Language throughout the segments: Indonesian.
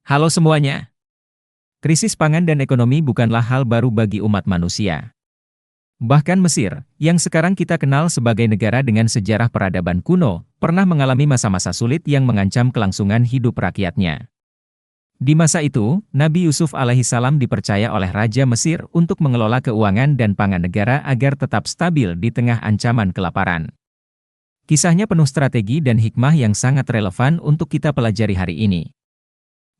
Halo semuanya. Krisis pangan dan ekonomi bukanlah hal baru bagi umat manusia. Bahkan Mesir, yang sekarang kita kenal sebagai negara dengan sejarah peradaban kuno, pernah mengalami masa-masa sulit yang mengancam kelangsungan hidup rakyatnya. Di masa itu, Nabi Yusuf alaihissalam dipercaya oleh Raja Mesir untuk mengelola keuangan dan pangan negara agar tetap stabil di tengah ancaman kelaparan. Kisahnya penuh strategi dan hikmah yang sangat relevan untuk kita pelajari hari ini.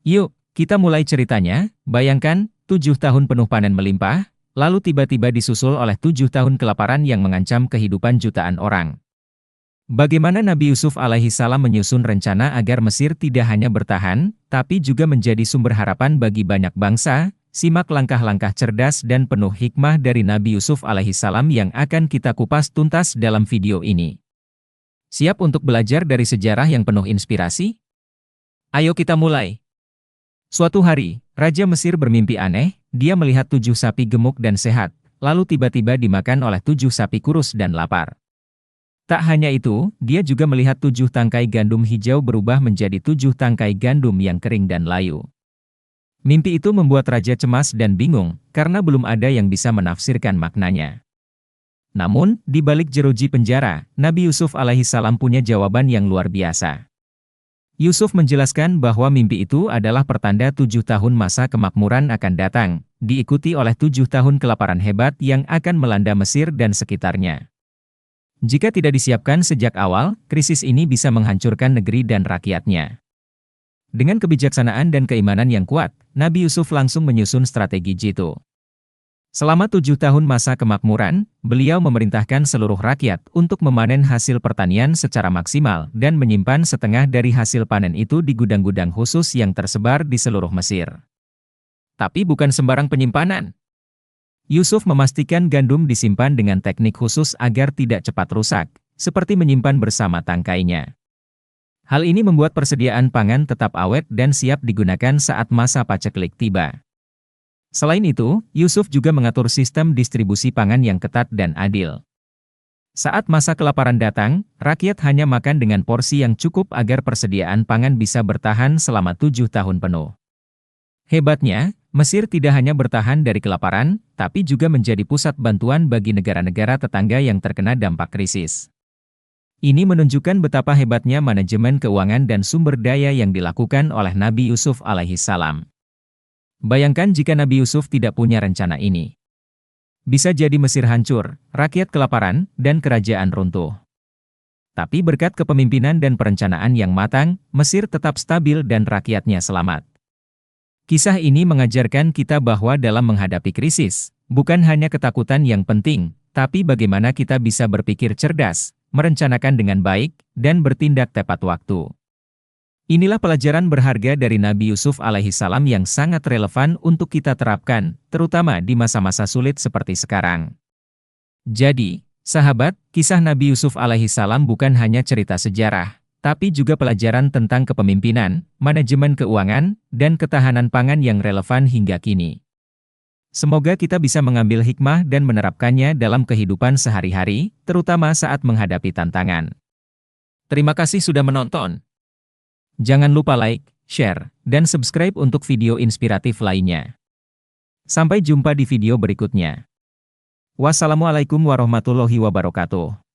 Yuk, kita mulai ceritanya. Bayangkan, 7 tahun penuh panen melimpah, lalu tiba-tiba disusul oleh 7 tahun kelaparan yang mengancam kehidupan jutaan orang. Bagaimana Nabi Yusuf alaihissalam menyusun rencana agar Mesir tidak hanya bertahan, tapi juga menjadi sumber harapan bagi banyak bangsa? Simak langkah-langkah cerdas dan penuh hikmah dari Nabi Yusuf alaihissalam yang akan kita kupas tuntas dalam video ini. Siap untuk belajar dari sejarah yang penuh inspirasi? Ayo kita mulai. Suatu hari, Raja Mesir bermimpi aneh. Dia melihat 7 sapi gemuk dan sehat, lalu tiba-tiba dimakan oleh 7 sapi kurus dan lapar. Tak hanya itu, dia juga melihat 7 tangkai gandum hijau berubah menjadi 7 tangkai gandum yang kering dan layu. Mimpi itu membuat Raja cemas dan bingung, karena belum ada yang bisa menafsirkan maknanya. Namun, di balik jeruji penjara, Nabi Yusuf alaihissalam punya jawaban yang luar biasa. Yusuf menjelaskan bahwa mimpi itu adalah pertanda 7 tahun masa kemakmuran akan datang, diikuti oleh 7 tahun kelaparan hebat yang akan melanda Mesir dan sekitarnya. Jika tidak disiapkan sejak awal, krisis ini bisa menghancurkan negeri dan rakyatnya. Dengan kebijaksanaan dan keimanan yang kuat, Nabi Yusuf langsung menyusun strategi jitu. Selama 7 tahun masa kemakmuran, beliau memerintahkan seluruh rakyat untuk memanen hasil pertanian secara maksimal dan menyimpan setengah dari hasil panen itu di gudang-gudang khusus yang tersebar di seluruh Mesir. Tapi bukan sembarang penyimpanan. Yusuf memastikan gandum disimpan dengan teknik khusus agar tidak cepat rusak, seperti menyimpan bersama tangkainya. Hal ini membuat persediaan pangan tetap awet dan siap digunakan saat masa paceklik tiba. Selain itu, Yusuf juga mengatur sistem distribusi pangan yang ketat dan adil. Saat masa kelaparan datang, rakyat hanya makan dengan porsi yang cukup agar persediaan pangan bisa bertahan selama 7 tahun penuh. Hebatnya, Mesir tidak hanya bertahan dari kelaparan, tapi juga menjadi pusat bantuan bagi negara-negara tetangga yang terkena dampak krisis. Ini menunjukkan betapa hebatnya manajemen keuangan dan sumber daya yang dilakukan oleh Nabi Yusuf alaihissalam. Bayangkan jika Nabi Yusuf tidak punya rencana ini. Bisa jadi Mesir hancur, rakyat kelaparan, dan kerajaan runtuh. Tapi berkat kepemimpinan dan perencanaan yang matang, Mesir tetap stabil dan rakyatnya selamat. Kisah ini mengajarkan kita bahwa dalam menghadapi krisis, bukan hanya ketakutan yang penting, tapi bagaimana kita bisa berpikir cerdas, merencanakan dengan baik, dan bertindak tepat waktu. Inilah pelajaran berharga dari Nabi Yusuf alaihissalam yang sangat relevan untuk kita terapkan, terutama di masa-masa sulit seperti sekarang. Jadi, sahabat, kisah Nabi Yusuf alaihissalam bukan hanya cerita sejarah, tapi juga pelajaran tentang kepemimpinan, manajemen keuangan, dan ketahanan pangan yang relevan hingga kini. Semoga kita bisa mengambil hikmah dan menerapkannya dalam kehidupan sehari-hari, terutama saat menghadapi tantangan. Terima kasih sudah menonton. Jangan lupa like, share, dan subscribe untuk video inspiratif lainnya. Sampai jumpa di video berikutnya. Wassalamualaikum warahmatullahi wabarakatuh.